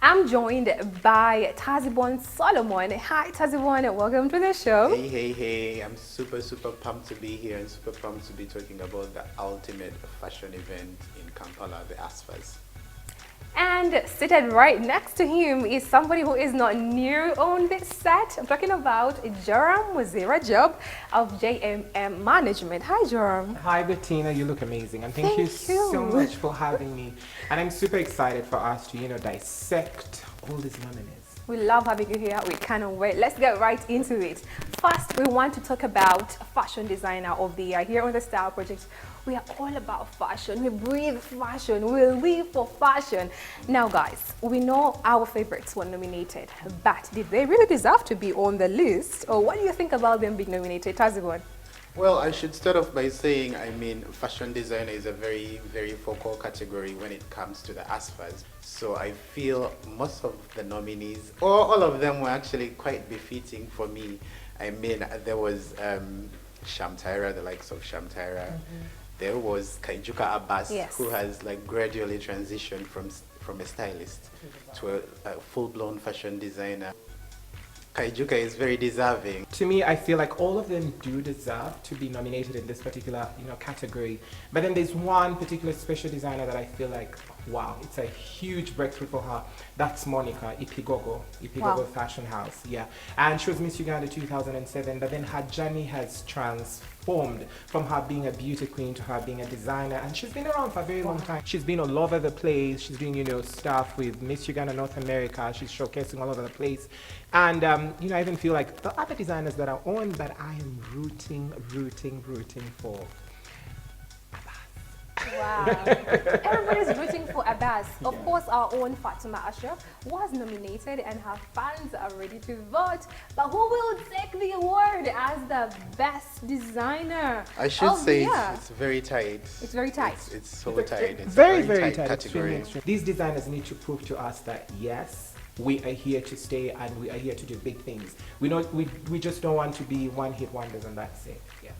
I'm joined by Tazibon Solomon. Hi, Tazibon. Welcome to the show. Hey. I'm super pumped to be here and super pumped to be talking about the ultimate fashion event in Kampala, the ASFAs. And seated right next to him is somebody who is not new on this set. I'm talking about Joram Wazira-Job of JMM Management. Hi, Joram. Hi, Bettina. You look amazing. And thank you so much for having me. And I'm super excited for us to, dissect all these nominees. We love having you here. We cannot wait. Let's get right into it. First, we want to talk about Fashion Designer of the Year. Here on the Style Project, we are all about fashion. We breathe fashion. We live for fashion. Now, guys, we know our favorites were nominated, but did they really deserve to be on the list? Or what do you think about them being nominated? Tazibon? Well, I should start off by saying, fashion designer is a very focal category when it comes to the ASFAs. So I feel most of the nominees, or all of them, were actually quite befitting for me. There was Shamtaira, the likes of Shamtaira. There was Kaijuka Abbas, yes, who has gradually transitioned from a stylist to a full-blown fashion designer. Kaijuka is very deserving. To me, I feel like all of them do deserve to be nominated in this particular, category. But then there's one particular special designer that I feel like, wow, it's a huge breakthrough for her. That's Monica Ipigogo Wow. Fashion House. Yeah, and she was Miss Uganda 2007. But then her journey has transformed from her being a beauty queen to her being a designer, and she's been around for a very long time. She's been all over the place. She's doing stuff with Miss Uganda North America. She's showcasing all over the place, and I even feel like the other designers that are on, but I am rooting for. Wow. Everybody's rooting for Abbas. Of course, our own Fatima Ashraf was nominated and her fans are ready to vote. But who will take the award as the best designer? I should say it's very tight. It's very tight. It's so tight. It's very a very tight category. These designers need to prove to us that yes, we are here to stay and we are here to do big things. We just don't want to be one-hit wonders, and that's it. Yeah.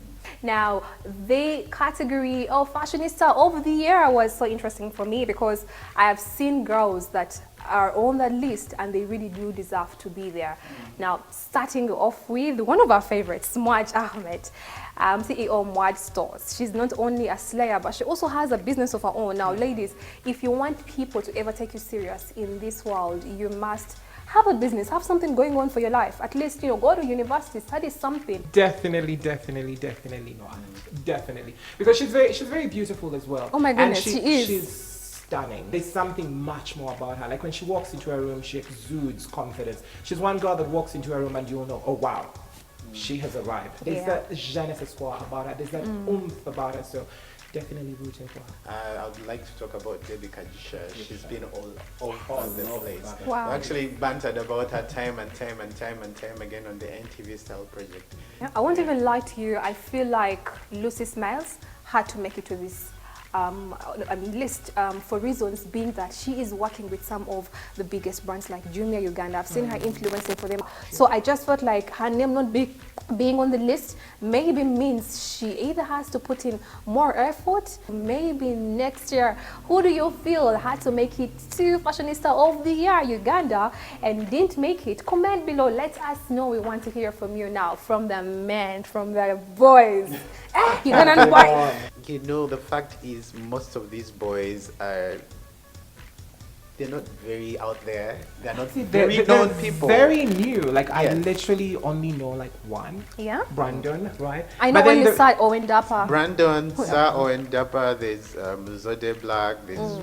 Now, the category of Fashionista of the Year was so interesting for me because I have seen girls that are on that list and they really do deserve to be there. Now, starting off with one of our favorites, Mwaj Ahmed, CEO Mwaj Stores. She's not only a slayer, but she also has a business of her own. Now, ladies, if you want people to ever take you serious in this world, you must have a business, have something going on for your life. At least, go to university, study something. Definitely not. Definitely. Because she's very beautiful as well. Oh my goodness, and she is. She's stunning. There's something much more about her. Like when she walks into a room, she exudes confidence. She's one girl that walks into a room and you'll know, oh wow, she has arrived. There's that je ne sais quoi about her. There's that oomph about her. So definitely rooting for her. I would like to talk about Debbie Kajisha. She's been all over the place. Wow. We actually bantered about her time and time again on the NTV Style Project. Yeah, I won't even lie to you. I feel like Lucy Smiles had to make it to this list for reasons being that she is working with some of the biggest brands like Jumia Uganda. I've seen her influencing for them. So I just felt like her name not being on the list maybe means she either has to put in more effort. Maybe next year, who do you feel had to make it to Fashionista of the Year Uganda and didn't make it? Comment below. Let us know. We want to hear from you now, from the men, from the boys. Ugandan boys. The fact is most of these boys are, they're not very out there. They're not very known people. Very new. Like I literally only know like one. Yeah. Brandon, right? I know only Sa Owen Dapa. Brandon, Sa Owen Dapa, there's Zode Black, there's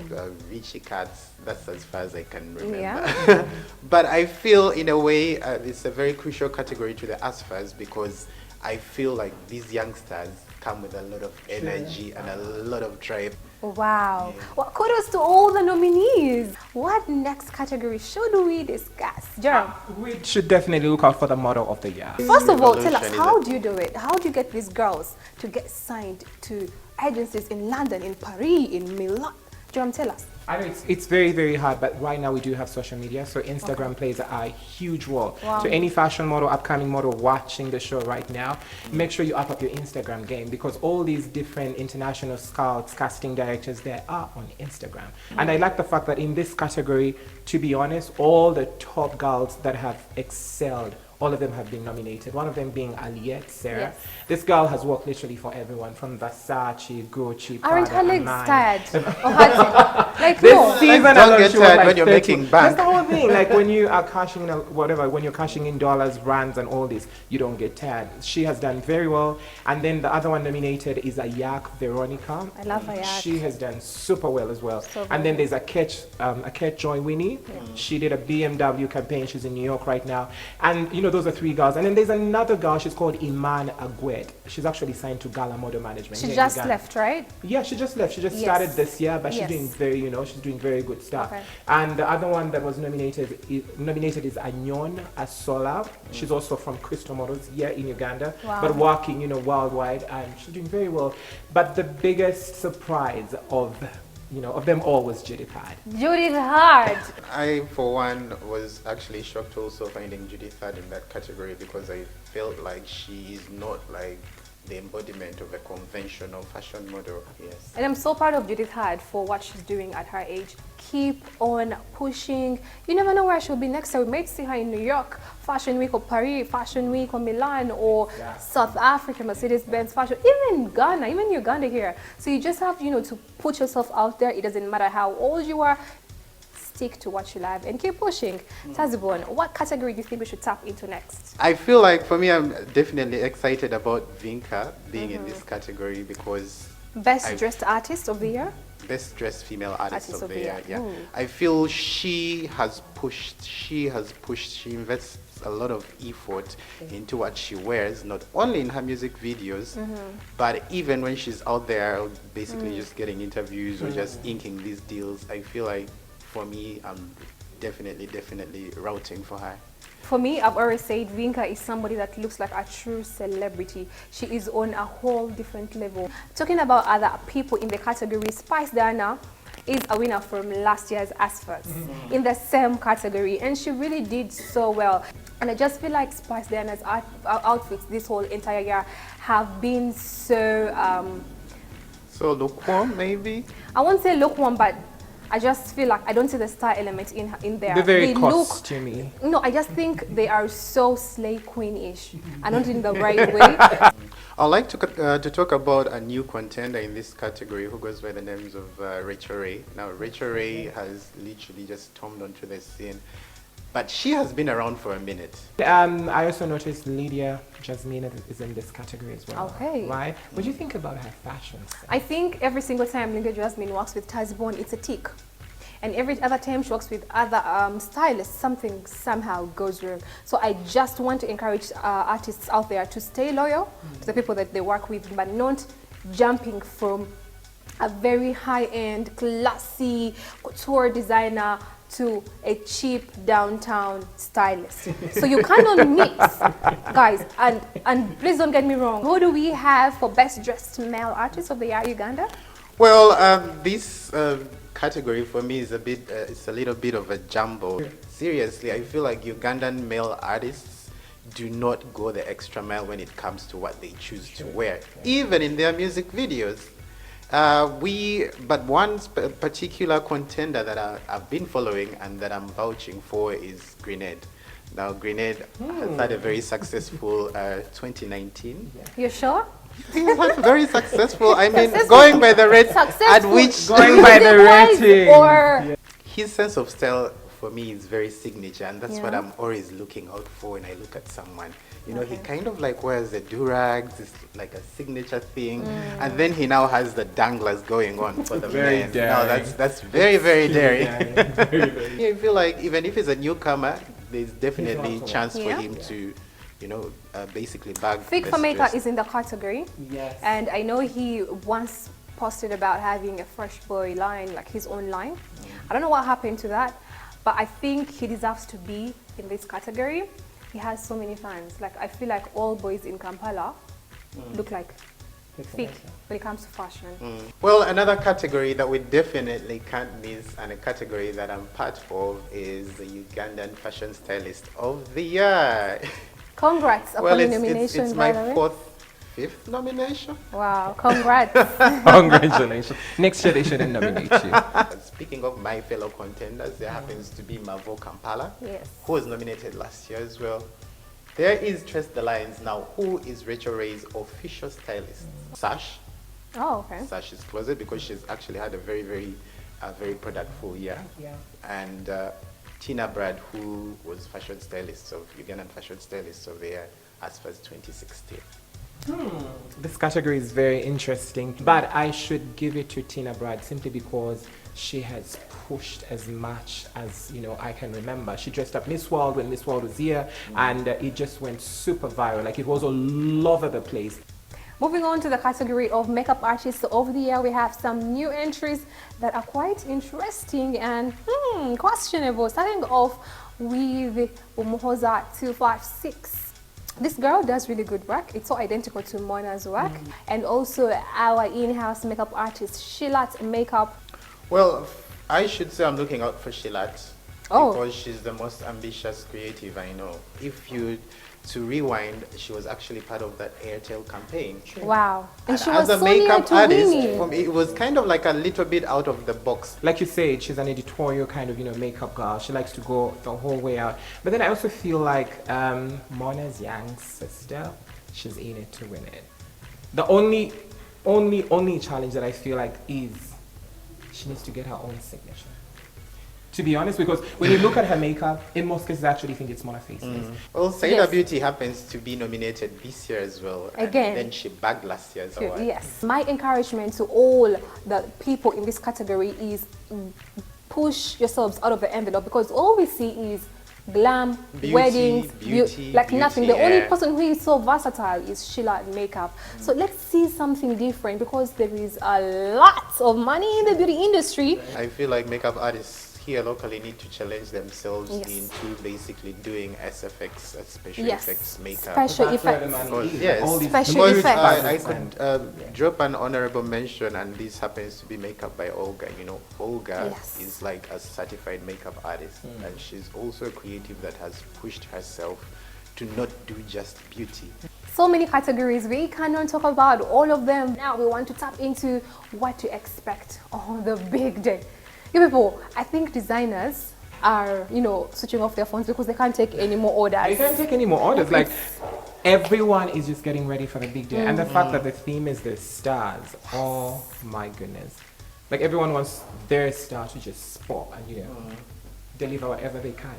Vichy Cats. That's as far as I can remember. Yeah. But I feel in a way it's a very crucial category to the ASFAs because I feel like these youngsters come with a lot of energy and a lot of drive. Wow. Well, kudos to all the nominees. What next category should we discuss? Jerome? We should definitely look out for the model of the year. First of all, tell us, how do you do it? How do you get these girls to get signed to agencies in London, in Paris, in Milan? Tell us. I know it's very, very hard, but right now we do have social media, so Instagram plays a huge role. Wow. So any fashion model, upcoming model watching the show right now, make sure you up your Instagram game, because all these different international scouts, casting directors, they are on Instagram. And I like the fact that in this category, to be honest, all the top girls that have excelled, all of them have been nominated. One of them being Aliette Sarah. Yes. This girl has worked literally for everyone, from Versace, Gucci, Aren't Prada, her legs Armani. tired? Or has it? Like, This no. season Don't alone, get she was tired like when you're 30. making bank. That's the whole thing. Like when you are cashing in whatever, when you're cashing in dollars, rands, and all this, you don't get tired. She has done very well. And then the other one nominated is Ayak Veronica. I love Ayak. She has done super well as well. So And then good. there's a Ket Joy Winnie. She did a BMW campaign. She's in New York right now. And you know, those are three girls. And then there's another girl. She's called Iman Agwed. She's actually signed to Gala Model Management. She here in just Uganda. left, right? Yeah, she just left. She just Yes. started this year, but she's Yes. doing she's doing very good stuff. Okay. And the other one that was nominated is Anyon Asola. She's also from Crystal Models here in Uganda, Wow. but working, worldwide, and she's doing very well. But the biggest surprise of them all was Judith Hard. Judith Hard. I, for one, was actually shocked also finding Judith Hard in that category, because I felt like she is not like the embodiment of a conventional fashion model. Yes. And I'm so proud of Judith Hard for what she's doing at her age. Keep on pushing. You never know where she'll be next time. We might see her in New York Fashion Week, or Paris Fashion Week, or Milan, or South Africa Mercedes-Benz Fashion, even Ghana, even Uganda here. So you just have, to put yourself out there. It doesn't matter how old you are. Stick to what you love and keep pushing. Tazibon, what category do you think we should tap into next? I feel like, for me, I'm definitely excited about Vinka being in this category, because Best dressed artist of the year? Best dressed female artist of the year. Yeah. Ooh. I feel she invests a lot of effort into what she wears, not only in her music videos, but even when she's out there basically just getting interviews or just inking these deals. I feel like, for me, I'm definitely rooting for her. For me, I've always said Vinka is somebody that looks like a true celebrity. She is on a whole different level. Talking about other people in the category, Spice Diana is a winner from last year's ASFAs in the same category, and she really did so well. And I just feel like Spice Diana's outfits this whole entire year have been so So lukewarm, maybe? I won't say lukewarm, but I just feel like I don't see the style element in there. They're very They costumey. No, I just think they are so slay queen-ish, and not in the right way. I'd like to talk about a new contender in this category who goes by the names of Rachel Ray. Now, Rachel Ray has literally just stormed onto the scene, but she has been around for a minute. I also noticed Lydia Jasmine is in this category as well. Okay. Right? What do you think about her fashion style? I think every single time Lydia Jasmine works with Tazibon, it's a tick. And every other time she works with other stylists, something somehow goes wrong. So I just want to encourage artists out there to stay loyal to the people that they work with, but not jumping from a very high-end, classy couture designer to a cheap downtown stylist. So you cannot mix, guys. And please don't get me wrong. Who do we have for best dressed male artist of the year, Uganda? Well, this category for me is it's a little bit of a jumble. Seriously, I feel like Ugandan male artists do not go the extra mile when it comes to what they choose to wear, even in their music videos. But one particular contender that I've been following and that I'm vouching for is Grenade. Now, Grenade has had a very successful 2019. You sure? He's had very successful. I mean, Successful. going by the rate at Successful. which Going by the Music-wise rating. or his sense of style for me is very signature, and that's what Yeah. I'm always looking out for when I look at someone. You know, he kind of like wears the durags, it's like a signature thing, and then he now has the danglers going on for the Very men. Now daring. that's very daring. Very, very. Yeah, I feel like even if he's a newcomer, there's definitely also chance for Yeah. him to, basically bag. Fig best Fameka dressed. is in the category. Yes. And I know he once posted about having a Fresh Boy line, like his own line. I don't know what happened to that, but I think he deserves to be in this category. He has so many fans. Like, I feel like all boys in Kampala look like thick when it comes to fashion. Well, another category that we definitely can't miss, and a category that I'm part of, is the Ugandan Fashion Stylist of the Year. Congrats upon Well, the it's nomination, my by the way. fifth nomination. Wow, congrats. Congratulations. Next year they shouldn't nominate you. Speaking of my fellow contenders, there happens to be Mavo Kampala, Yes. who was nominated last year as well. There is Tress the Lions now, who is Rachel Ray's official stylist. Sash. Oh, okay. Sash is closer because she's actually had a very productive year. Yeah. And Tina Brad, who was fashion stylist of Ugandan Fashion Stylist of the Year ASFAs 2016. This category is very interesting, but I should give it to Tina Brad simply because she has pushed as much as I can remember. She dressed up Miss World when Miss World was here, and it just went super viral. Like, it was all over the place. Moving on to the category of makeup artists of the year, we have some new entries that are quite interesting and questionable. Starting off with Umuhoza 256. This girl does really good work. It's so identical to Mona's work. And also our in-house makeup artist, Shilat Makeup. Well, I should say I'm looking out for Shilat because she's the most ambitious creative I know. If you to rewind, she was actually part of that Airtel campaign. Wow. And she as was a so near makeup to artist, winning. for me, it was kind of like a little bit out of the box. Like you said, she's an editorial kind of makeup girl. She likes to go the whole way out. But then I also feel like Mona's young sister, she's in it to win it. The only challenge that I feel like is she needs to get her own signature. To be honest, because when you look at her makeup, in most cases I actually think it's Mona faceless. Well, Saida Beauty happens to be nominated this year as well. Again. And then she bagged last year's award. Yes. My encouragement to all the people in this category is push yourselves out of the envelope, because all we see is glam, Beauty, weddings, beauty, like nothing. The only yeah. person who is so versatile is Sheila Makeup. So let's see something different, because there is a lot of money in the beauty industry. I feel like makeup artists here locally need to challenge themselves Yes. into basically doing SFX, special Yes. effects makeup. Special That's where the effects. money is. Yes. All these Special Because effects. I budgets could and- drop an honorable mention, and this happens to be makeup by Olga. Olga Yes. is like a certified makeup artist, and she's also a creative that has pushed herself to not do just beauty. So many categories, we cannot talk about all of them. Now we want to tap into what to expect on the big day. You people, I think designers are, switching off their phones because they can't take any more orders. They can't take any more orders. Like, everyone is just getting ready for the big day. And the fact that the theme is the stars, oh my goodness. Like, everyone wants their star to just spot and, deliver whatever they can.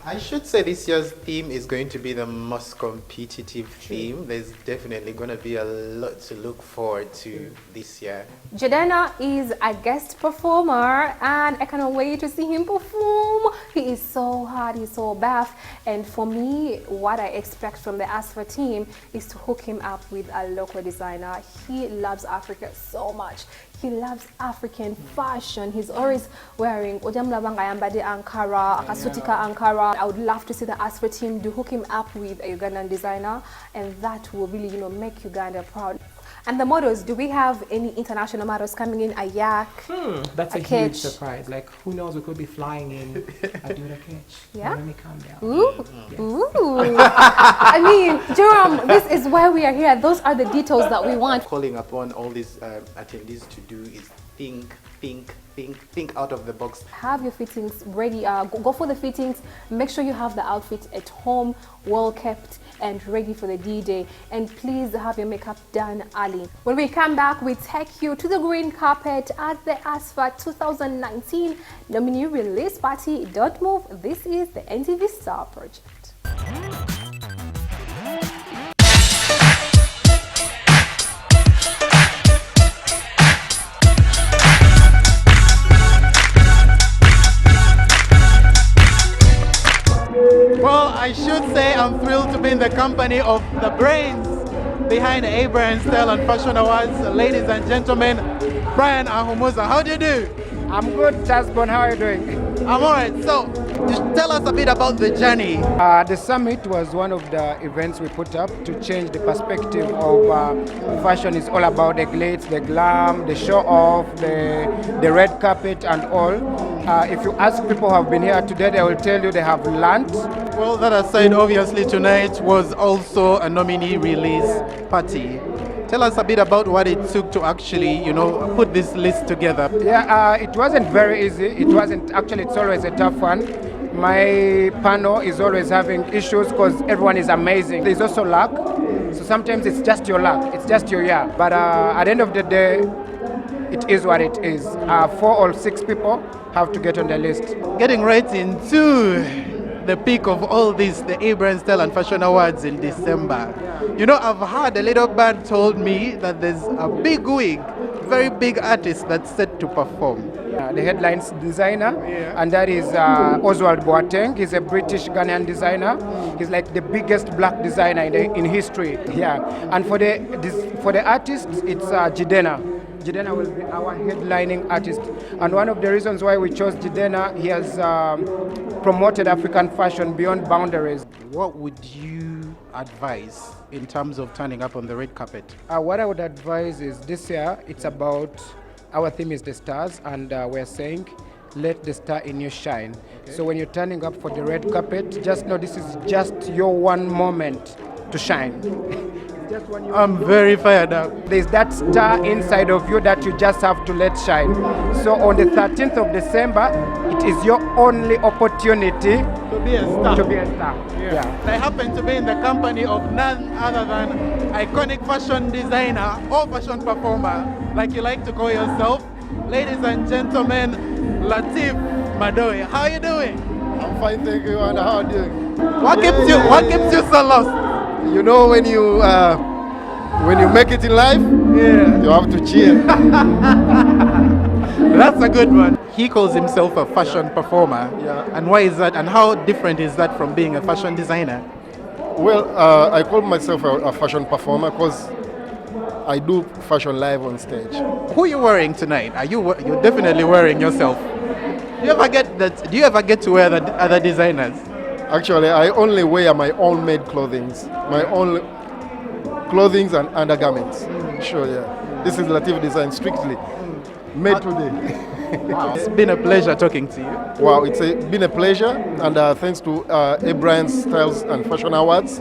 I should say this year's theme is going to be the most competitive theme. There's definitely going to be a lot to look forward to this year. Jadena is a guest performer, and I cannot wait to see him perform. He is so hard, he's so buff, and for me, what I expect from the ASFA team is to hook him up with a local designer. He loves Africa so much. He loves African fashion. He's always wearing Ankara, Akasutika Ankara. I would love to see the ASFA team hook him up with a Ugandan designer, and that will really, make Uganda proud. And the models, do we have any international models coming in? A yak? That's a huge Ketch. surprise. Like, who knows, we could be flying in a Dura Ketch. Yeah? Let me calm down. Ooh. Yes. Ooh. I mean, Jerome, this is why we are here. Those are the details that we want. Calling upon all these attendees to do is think out of the box. Have your fittings ready. Go for the fittings. Make sure you have the outfit at home, well kept and ready for the D-Day. And please have your makeup done early. When we come back, we take you to the green carpet at the ASFA 2019 nominee release party. Don't move. This is the NTV Star Project. Well, I should say I'm thrilled to be in the company of the brains behind the Abraham Style and Fashion Awards. Ladies and gentlemen, Brian Ahumuza, how do you do? I'm good, Jasbon. How are you doing? I'm alright. So, Tell us a bit about the journey. The summit was one of the events we put up to change the perspective of fashion is all about the glitz, the glam, the show off, the red carpet and all. If you ask people who have been here today, they will tell you they have learned. Well, that aside, obviously tonight was also a nominee release party. Tell us a bit about what it took to actually, put this list together. Yeah, it wasn't very easy. It wasn't, actually it's always a tough one. My panel is always having issues because everyone is amazing. There's also luck. So sometimes it's just your luck, it's just your year. But at the end of the day, it is what it is. 4 or 6 people have to get on the list. Getting right into the peak of all this, the A-Brand Style and Fashion Awards in December. I've heard a little bird told me that there's a big wig, very big artist that's set to perform. The headlines designer, and that is Oswald Boateng. He's a British Ghanaian designer. He's like the biggest black designer in history. Yeah, and for the artist, it's Jidena. Jidena will be our headlining artist, and one of the reasons why we chose Jidena, he has promoted African fashion beyond boundaries. What would you advise in terms of turning up on the red carpet? What I would advise is this year, it's about, our theme is the stars, and we're saying, let the star in you shine. Okay. So when you're turning up for the red carpet, just know this is just your one moment to shine. I'm very fired up. There's that star inside of you that you just have to let shine. So on the 13th of December, it is your only opportunity to be a star. Yeah. I happen to be in the company of none other than iconic fashion designer or fashion performer, like you like to call yourself. Ladies and gentlemen, Latif Madoe. How are you doing? I'm fine, thank you. And how are you doing? What keeps you so lost? When you make it in life, you have to cheer. That's a good one. He calls himself a fashion performer. Yeah. And why is that? And how different is that from being a fashion designer? Well, I call myself a fashion performer because I do fashion live on stage. Who are you wearing tonight? You're definitely wearing yourself. Do you ever get to wear the other designers? Actually, I only wear my own made clothings, my own clothings and undergarments. Sure, yeah. This is Latif Design, strictly made today. Wow. It's been a pleasure talking to you. Wow, it's been a pleasure, and thanks to A-Brand Styles and Fashion Awards,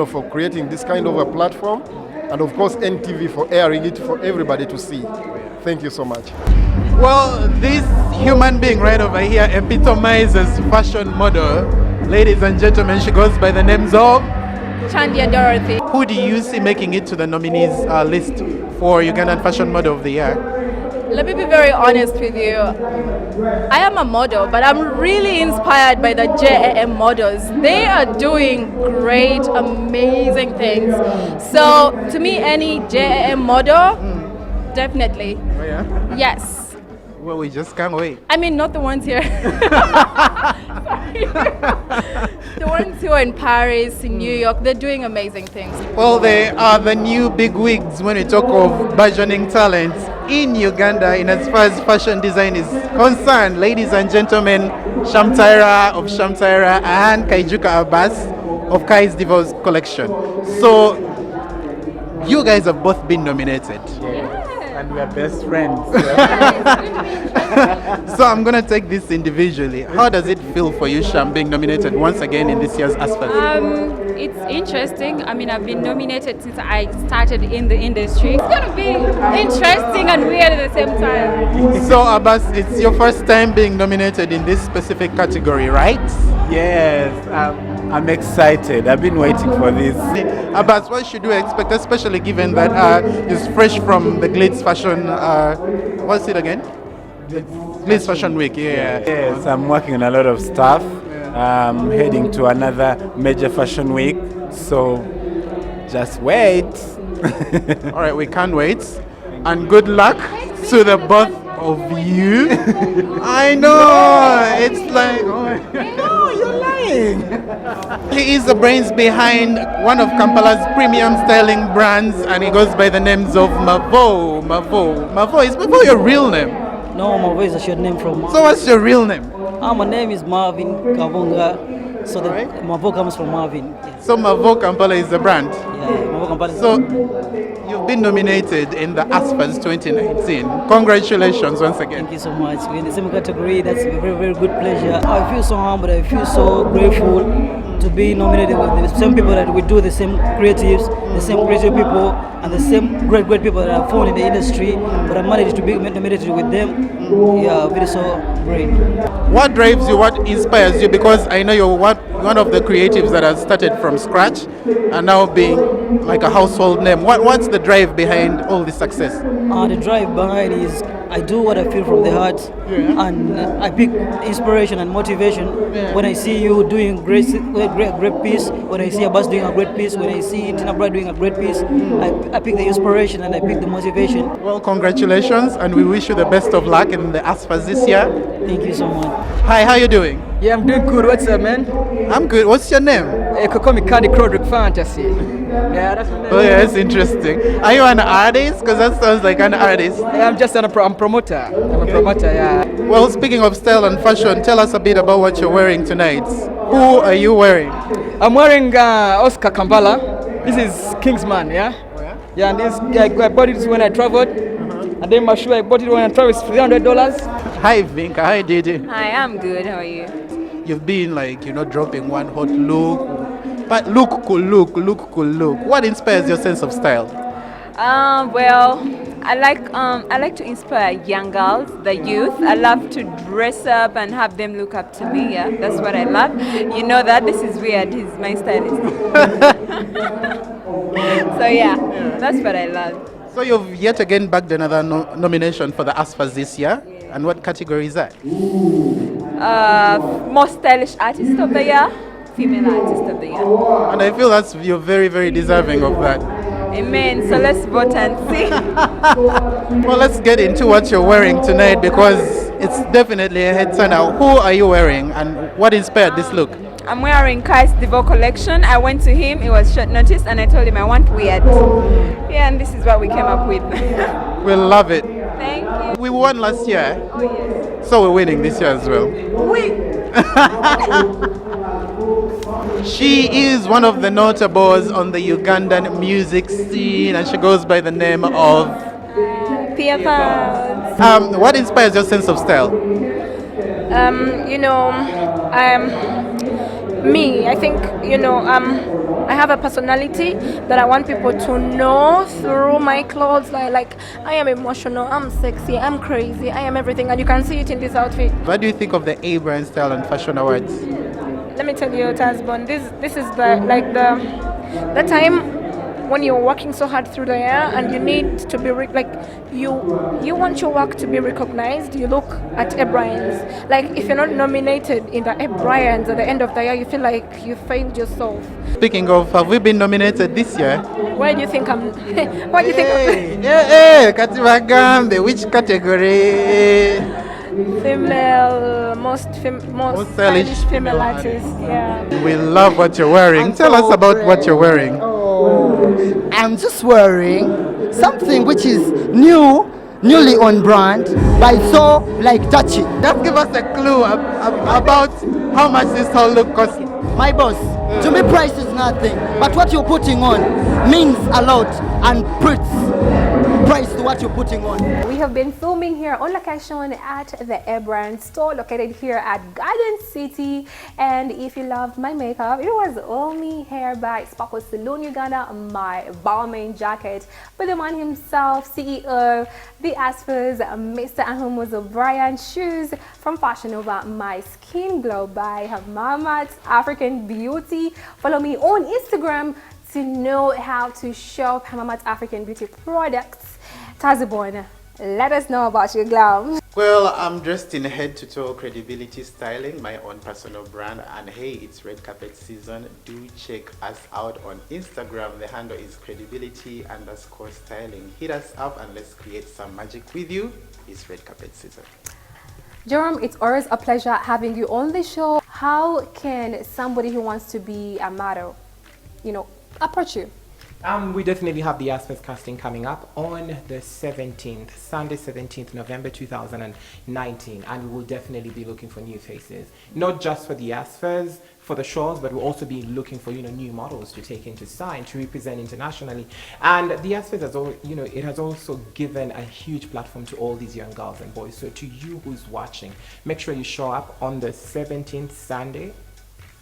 for creating this kind of a platform, and of course NTV for airing it for everybody to see. Thank you so much. Well, this human being right over here epitomizes fashion model. Ladies and gentlemen, she goes by the names of Chandia Dorothy. Who do you see making it to the nominees list for Ugandan Fashion Model of the Year? Let me be very honest with you. I am a model, but I'm really inspired by the JAM models. They are doing great, amazing things. So to me, any JAM model, definitely. Oh yeah? Yes. Well, we just can't wait. I mean, not the ones here. The ones who are in Paris, in New York, they're doing amazing things. Well, they are the new big wigs when we talk of burgeoning talents in Uganda in as far as fashion design is concerned. Ladies and gentlemen, Shamtaira of Shamtaira and Kaijuka Abbas of Kai's Divorce Collection. So, you guys have both been nominated. And we are best friends. So I'm going to take this individually. How does it feel for you, Sham, being nominated once again in this year's ASFAs? It's interesting. I mean, I've been nominated since I started in the industry. It's going to be interesting and weird at the same time. So Abbas, it's your first time being nominated in this specific category, right? Yes, I'm excited. I've been waiting for this. Abbas, what should we expect, especially given that it's fresh from the Glitz Fashion, what's it again? Glitz Fashion Week, yeah. Yes, I'm working on a lot of stuff. I'm heading to another major fashion week, so just wait. All right, we can't wait. And good luck to the both of you. I know, it's like, No, you're lying. he is the brains behind one of Kampala's premium styling brands, and he goes by the names of Mavo. Is Mavo your real name? No, Mavo is a short name from. So what's your real name? My name is Marvin Kavunga. So Mavo comes from Marvin. Yes. So Mavo Kampala is the brand? Yeah, Mavo Kampala. So you've been nominated in the ASFAs 2019. Congratulations once again. Thank you so much. We're in the same category. That's a very, very good pleasure. I feel so humbled. I feel so grateful to be nominated with the same people that we do, the same creatives, the same creative people, and the same great people that are found in the industry. But I managed to be nominated with them. Yeah, very so great. What drives you? What inspires you? Because I know you're one of the creatives that has started from scratch and now being like a household name. What's the drive behind all this success? The drive behind is I do what I feel from the heart, and I pick inspiration and motivation when I see you doing great piece, when I see Abbas doing a great piece, when I see Tina Bright doing a great piece. I pick the inspiration and I pick the motivation. Well, congratulations, and we wish you the best of luck in the ASFAs this year. Thank you so much. Hi, how you doing? Yeah, I'm doing good. What's up, man? I'm good. What's your name? You could call me Candy Crodrick Fantasy. Yeah, that's my name. Oh yeah, it's interesting. Are you an artist? Because that sounds like an artist. Yeah, I'm just I'm promoter. I'm a promoter, yeah. Well, speaking of style and fashion, tell us a bit about what you're wearing tonight. Who are you wearing? I'm wearing Oscar Kampala. This is Kingsman, yeah? Oh, yeah? Yeah, and this I bought it when I traveled. And then my shoe I bought it when I traveled, it's $300. Hi Vinka, hi Didi. Hi, I'm good. How are you? You've been like, dropping one hot look. But look cool look. What inspires your sense of style? Well, I like to inspire young girls, the youth. I love to dress up and have them look up to me. Yeah, that's what I love. You know that this is weird. He's my stylist. So yeah, that's what I love. So you've yet again bagged another nomination for the ASFAs this year. Yeah. And what category is that? Most stylish artist of the year, female artist of the year. And I feel you're very, very deserving of that. Amen. So let's vote and see. Well, let's get into what you're wearing tonight because it's definitely a head turner. Who are you wearing and what inspired this look? I'm wearing Kai's Devo collection. I went to him, it was short notice, and I told him I want weird. Yeah, and this is what we came up with. We love it. Thank you. We won last year. Oh, yes. So we're winning this year as well. She is one of the notables on the Ugandan music scene and she goes by the name of Pia Pals. What inspires your sense of style? I think, I have a personality that I want people to know through my clothes. Like I am emotional, I'm sexy, I'm crazy, I am everything, and you can see it in this outfit. What do you think of the A-Brand Style and Fashion Awards? Let me tell you, Tasbon, this is the time when you're working so hard through the year and you need to be you want your work to be recognized. You look at A-Brands. Like if you're not nominated in the A-Brands at the end of the year, you feel like you failed yourself. Speaking of, have we been nominated this year? Why do you think I'm? Why do you think? Katibagambe, which category? Female, most stylish female artist. Yeah. We love what you're wearing. Tell us about what you're wearing. I'm just wearing something which is newly on brand, but it's so touchy. Just give us a clue about how much this whole look costs. My boss, to me price is nothing, but what you're putting on means a lot and puts price to what you're putting on. We have been filming here on location at the A-Brand store located here at Garden City, and if you loved my makeup, it was only hair by Sparkle Salon Uganda, my Balmain jacket by the man himself, CEO, the ASFAs, Mr. Ahumuzo Brian, shoes from Fashion Over, my Skin Glow by Mama's African Beauty. Follow me on Instagram to know how to shop Mama's African Beauty products. Tazibon, let us know about your glam. Well, I'm dressed in head-to-toe credibility styling, my own personal brand, and hey, it's red carpet season. Do check us out on Instagram. The handle is credibility_styling. Hit us up and let's create some magic with you. It's red carpet season. Jerome, it's always a pleasure having you on the show. How can somebody who wants to be a model, approach you? We definitely have the ASFAs casting coming up on the 17th, Sunday 17th November 2019, and we will definitely be looking for new faces, not just for the ASFAs, for the shows, but we'll also be looking for new models to take into sign to represent internationally. And the ASFAs has it has also given a huge platform to all these young girls and boys. So to you who's watching, make sure you show up on the 17th Sunday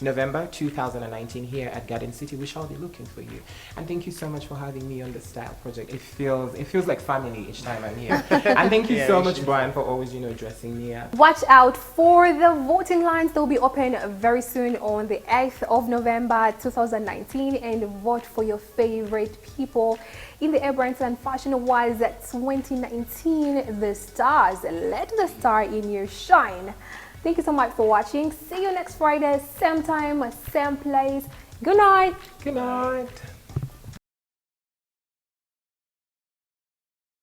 November 2019 here at Garden City. We shall be looking for you. And thank you so much for having me on the Style Project. It feels like family each time I'm here. And thank you so much, Brian, for always dressing me up. Watch out for the voting lines. They'll be open very soon on the 8th of November 2019, and vote for your favorite people in the Abrams and Fashion Awards 2019. The stars, let the star in you shine. Thank you so much for watching. See you next Friday, same time, same place. Good night. Good night.